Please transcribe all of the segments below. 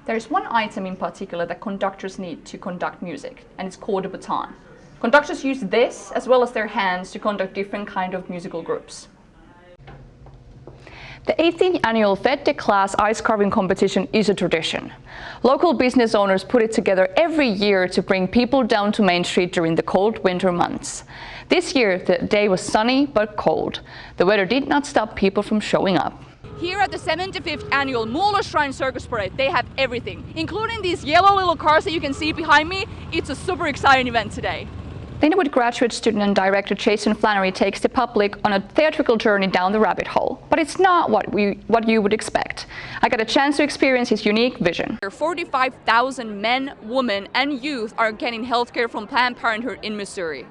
There's one item in particular that conductors need to conduct music, and it's called a baton. Conductors use this, as well as their hands, to conduct different kinds of musical groups. The 18th annual Fête de Classe ice carving competition is a tradition. Local business owners put it together every year to bring people down to Main Street during the cold winter months. This year, the day was sunny but cold. The weather did not stop people from showing up. Here at the 75th annual Muola Shrine Circus Parade, they have everything, including these yellow little cars that you can see behind me. It's a super exciting event today. Lindenwood graduate student and director Jason Flannery takes the public on a theatrical journey down the rabbit hole. But it's not what you would expect. I got a chance to experience his unique vision. 45,000 men, women, and youth are getting healthcare from Planned Parenthood in Missouri.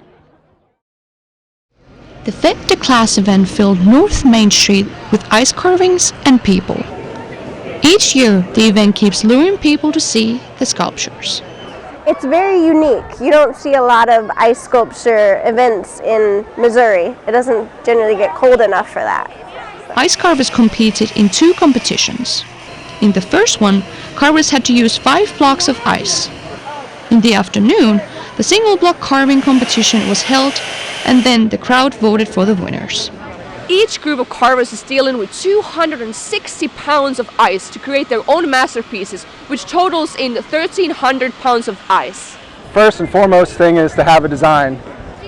The Fête de Classe event filled North Main Street with ice carvings and people. Each year, the event keeps luring people to see the sculptures. It's very unique. You don't see a lot of ice sculpture events in Missouri. It doesn't generally get cold enough for that. Ice carvers competed in 2 competitions. In the first one, carvers had to use 5 blocks of ice. In the afternoon, the single block carving competition was held, and then the crowd voted for the winners. Each group of carvers is dealing with 260 pounds of ice to create their own masterpieces, which totals in 1,300 pounds of ice. First and foremost thing is to have a design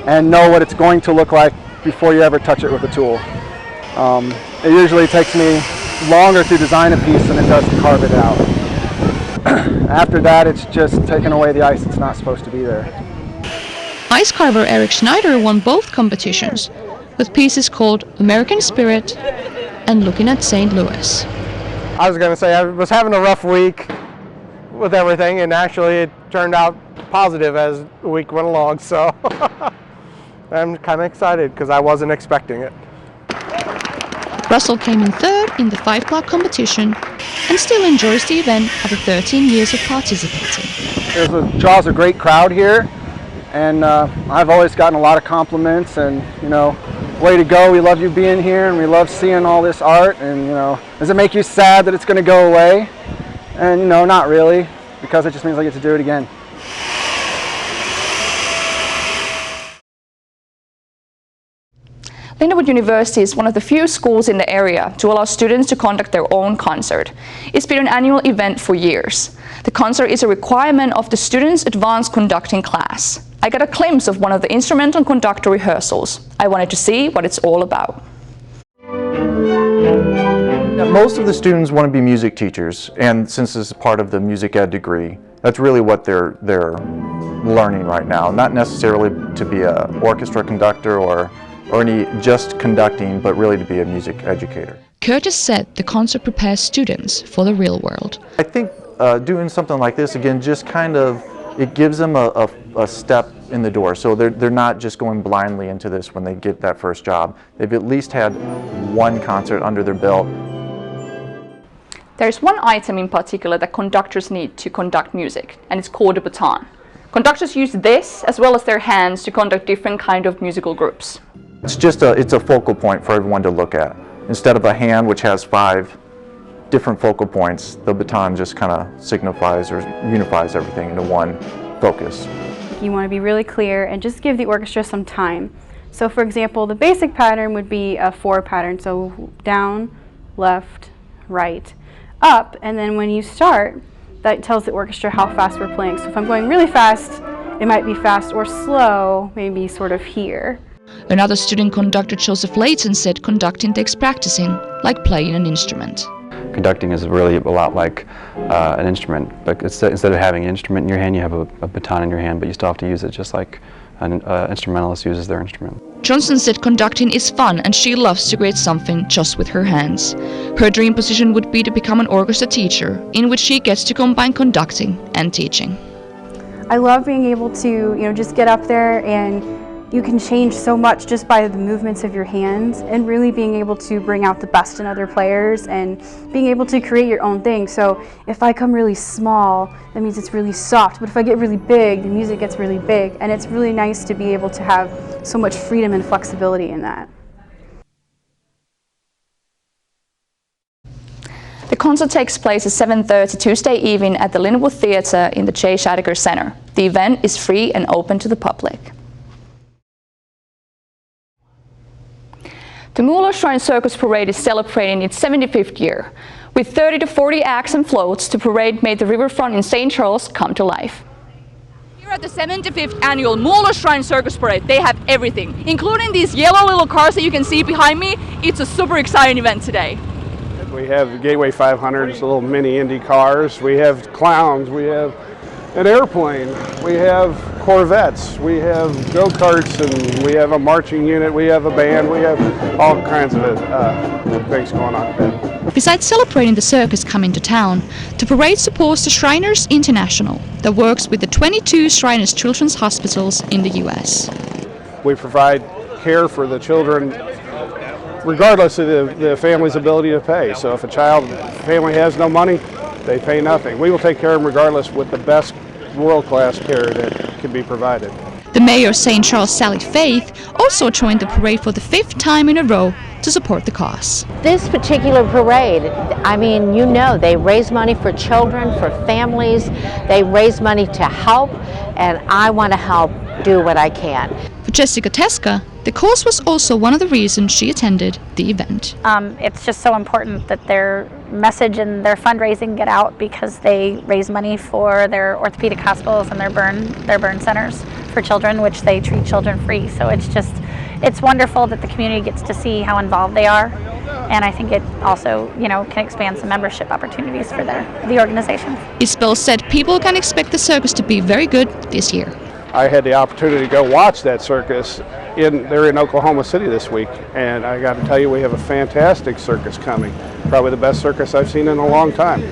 and know what it's going to look like before you ever touch it with a tool. It usually takes me longer to design a piece than it does to carve it out. After that, it's just taking away the ice that's not supposed to be there. Ice carver Eric Schneider won both competitions, with pieces called American Spirit and Looking at St. Louis. I was going to say I was having a rough week with everything, and actually it turned out positive as the week went along, so I'm kind of excited because I wasn't expecting it. Russell came in 3rd in the 5-block competition and still enjoys the event after 13 years of participating. Draws a great crowd here, and I've always gotten a lot of compliments, and way to go, we love you being here, and we love seeing all this art, and does it make you sad that it's going to go away? And not really, because it just means I get to do it again. Lindenwood University is one of the few schools in the area to allow students to conduct their own concert. It's been an annual event for years. The concert is a requirement of the students' advanced conducting class. I got a glimpse of one of the instrumental conductor rehearsals. I wanted to see what it's all about. Most of the students want to be music teachers, and since this is part of the music ed degree, that's really what they're learning right now. Not necessarily to be an orchestra conductor or any just conducting, but really to be a music educator. Curtis said the concert prepares students for the real world. I think doing something like this, again, just kind of, it gives them a step in the door. So they're not just going blindly into this when they get that first job. They've at least had one concert under their belt. There's one item in particular that conductors need to conduct music, and it's called a baton. Conductors use this, as well as their hands, to conduct different kinds of musical groups. It's a focal point for everyone to look at. Instead of a hand which has 5 different focal points, the baton just kind of signifies or unifies everything into one focus. You want to be really clear and just give the orchestra some time. So for example, the basic pattern would be a 4 pattern, so down, left, right, up, and then when you start, that tells the orchestra how fast we're playing. So if I'm going really fast, it might be fast or slow, maybe sort of here. Another student conductor, Joseph Layton, said conducting takes practicing, like playing an instrument. Conducting is really a lot like an instrument, but instead of having an instrument in your hand, you have a baton in your hand, but you still have to use it just like an instrumentalist uses their instrument. Johnson said conducting is fun and she loves to create something just with her hands. Her dream position would be to become an orchestra teacher, in which she gets to combine conducting and teaching. I love being able to, just get up there, and you can change so much just by the movements of your hands, and really being able to bring out the best in other players and being able to create your own thing. So if I come really small, that means it's really soft, but if I get really big, the music gets really big, and it's really nice to be able to have so much freedom and flexibility in that. The concert takes place at 7:30 Tuesday evening at the Linwood Theatre in the J. Scheidegger Center. The event is free and open to the public. The Moolah Shrine Circus Parade is celebrating its 75th year. With 30 to 40 acts and floats, the parade made the riverfront in St. Charles come to life. Here at the 75th annual Moolah Shrine Circus Parade, they have everything, including these yellow little cars that you can see behind me. It's a super exciting event today. We have Gateway 500s, little mini Indy cars. We have clowns. We have an airplane. We have Corvettes. We have go-karts, and we have a marching unit. We have a band. We have all kinds of things going on today. Besides celebrating the circus coming to town, the parade supports the Shriners International that works with the 22 Shriners Children's Hospitals in the U.S. We provide care for the children regardless of the family's ability to pay. So if a family has no money, they pay nothing. We will take care of them regardless with the best world-class care that can be provided. The mayor of St. Charles, Sally Faith, also joined the parade for the 5th time in a row to support the cause. This particular parade, I mean, you know, they raise money for children, for families, they raise money to help, and I want to help do what I can. For Jessica Teska, the cause was also one of the reasons she attended the event. It's just so important that their message and their fundraising get out because they raise money for their orthopedic hospitals and their burn centers for children, which they treat children free. So it's wonderful that the community gets to see how involved they are, and I think it also, can expand some membership opportunities for the organization. Isabel said people can expect the circus to be very good this year. I had the opportunity to go watch that circus. They're in Oklahoma City this week, and I got to tell you, we have a fantastic circus coming. Probably the best circus I've seen in a long time.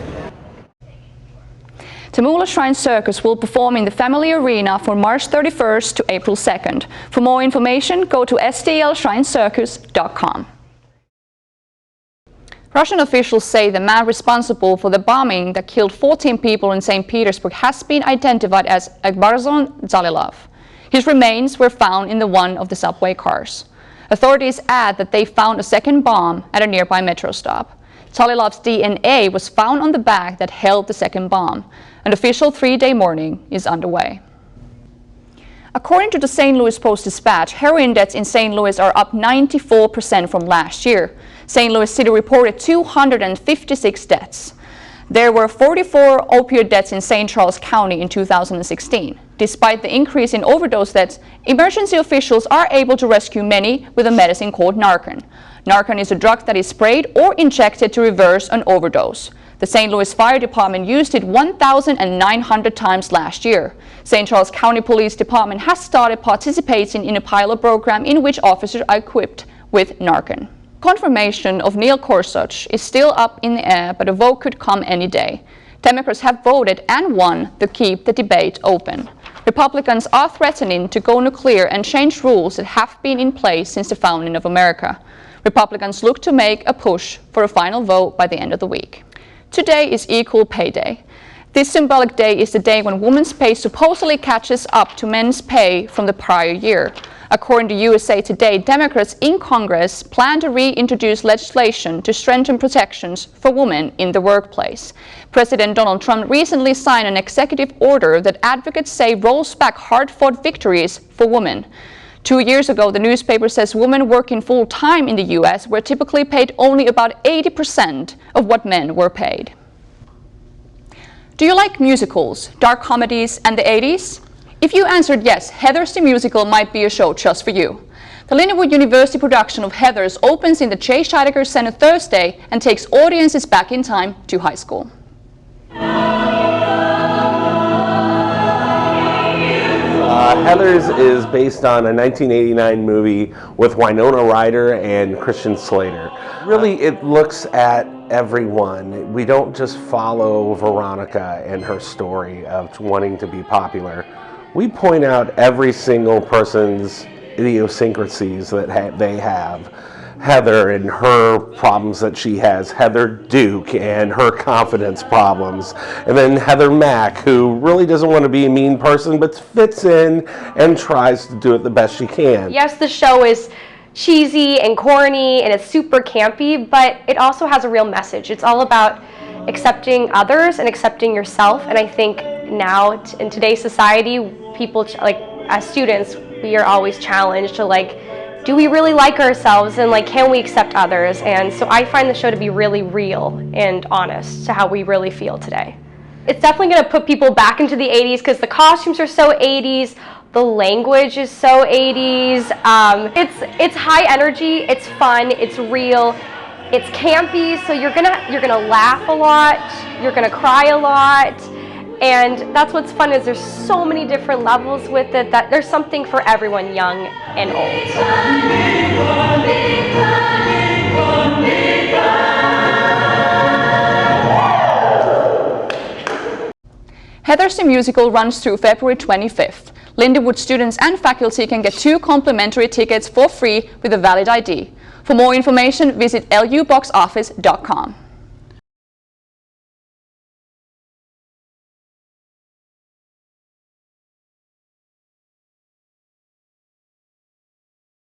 The Moolah Shrine Circus will perform in the Family Arena from March 31st to April 2nd. For more information, go to stlshrinecircus.com. Russian officials say the man responsible for the bombing that killed 14 people in St. Petersburg has been identified as Agbarzon Zalilov. His remains were found in one of the subway cars. Authorities add that they found a second bomb at a nearby metro stop. Zalilov's DNA was found on the bag that held the second bomb. An official 3-day mourning is underway. According to the St. Louis Post-Dispatch, heroin deaths in St. Louis are up 94% from last year. St. Louis City reported 256 deaths. There were 44 opioid deaths in St. Charles County in 2016. Despite the increase in overdose deaths, emergency officials are able to rescue many with a medicine called Narcan. Narcan is a drug that is sprayed or injected to reverse an overdose. The St. Louis Fire Department used it 1,900 times last year. St. Charles County Police Department has started participating in a pilot program in which officers are equipped with Narcan. Confirmation of Neil Gorsuch is still up in the air, but a vote could come any day. Democrats have voted and won to keep the debate open. Republicans are threatening to go nuclear and change rules that have been in place since the founding of America. Republicans look to make a push for a final vote by the end of the week. Today is Equal Pay Day. This symbolic day is the day when women's pay supposedly catches up to men's pay from the prior year. According to USA Today, Democrats in Congress plan to reintroduce legislation to strengthen protections for women in the workplace. President Donald Trump recently signed an executive order that advocates say rolls back hard-fought victories for women. 2 years ago, the newspaper says women working full-time in the U.S. were typically paid only about 80% of what men were paid. Do you like musicals, dark comedies, and the 80s? If you answered yes, Heathers the Musical might be a show just for you. The Linwood University production of Heathers opens in the J. Scheidegger Center Thursday and takes audiences back in time to high school. Heathers is based on a 1989 movie with Winona Ryder and Christian Slater. Really, it looks at everyone. We don't just follow Veronica and her story of wanting to be popular. We point out every single person's idiosyncrasies that they have. Heather and her problems that she has, Heather Duke and her confidence problems, and then Heather Mack, who really doesn't want to be a mean person but fits in and tries to do it the best she can. Yes, the show is cheesy and corny and it's super campy, but it also has a real message. It's all about accepting others and accepting yourself. And I think now in today's society, people like as students, we are always challenged to like, do we really like ourselves and like can we accept others? And so I find the show to be really real and honest to how we really feel today. It's definitely going to put people back into the 80s because the costumes are so 80s, the language is so 80s. It's high energy, it's fun, it's real, it's campy, so you're gonna laugh a lot, you're gonna cry a lot, and that's what's fun is there's so many different levels with it that there's something for everyone, young and old. Heathers the Musical runs through February 25th. Lindenwood students and faculty can get 2 complimentary tickets for free with a valid ID. For more information, visit luboxoffice.com.